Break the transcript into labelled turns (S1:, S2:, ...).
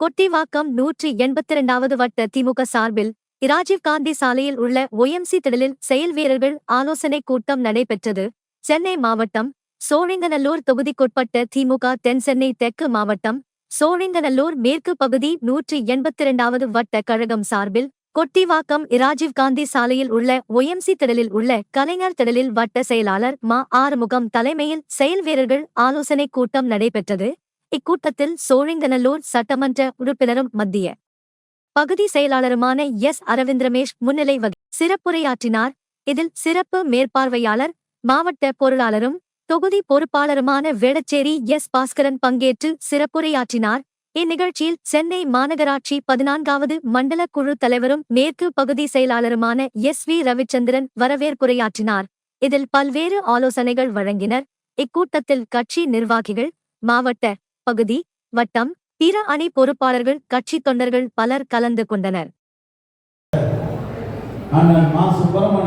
S1: கொட்டிவாக்கம் 182வது வட்ட திமுக சார்பில் ராஜீவ்காந்தி சாலையில் உள்ள ஒய்எம்சி திடலில் செயல் வீரர்கள் ஆலோசனைக் கூட்டம் நடைபெற்றது. சென்னை மாவட்டம் சோழிங்கநல்லூர் தொகுதிக்குட்பட்ட திமுக தென்சென்னை தெற்கு மாவட்டம் சோழிங்கநல்லூர் மேற்கு பகுதி 182வது வட்ட கழகம் சார்பில் கொட்டிவாக்கம் ராஜீவ்காந்தி சாலையில் உள்ள ஒய்எம்சி திடலில் உள்ள கலைஞர் திடலில் வட்ட செயலாளர் ஆறுமுகம் தலைமையில் செயல் வீரர்கள் ஆலோசனைக் கூட்டம் நடைபெற்றது. இக்கூட்டத்தில் சோழிங்கநல்லூர் சட்டமன்ற உறுப்பினரும் மத்திய பகுதி செயலாளருமான அரவிந்த்ரமேஷ் முன்னிலை சிறப்புரையாற்றினார். இதில் சிறப்பு மேற்பார்வையாளர் மாவட்ட பொருளாளரும் தொகுதி பொறுப்பாளருமான வேடச்சேரி பாஸ்கரன் பங்கேற்று சிறப்புரையாற்றினார். இந்நிகழ்ச்சியில் சென்னை மாநகராட்சி 14வது மண்டல குழு தலைவரும் மேற்கு பகுதி செயலாளருமான வி ரவிச்சந்திரன் வரவேற்புரையாற்றினார். இதில் பல்வேறு ஆலோசனைகள் வழங்கினர். இக்கூட்டத்தில் கட்சி நிர்வாகிகள், மாவட்ட, பகுதி, வட்டம், பிற அணி பொறுப்பாளர்கள், கட்சி தொண்டர்கள் பலர் கலந்து கொண்டனர்.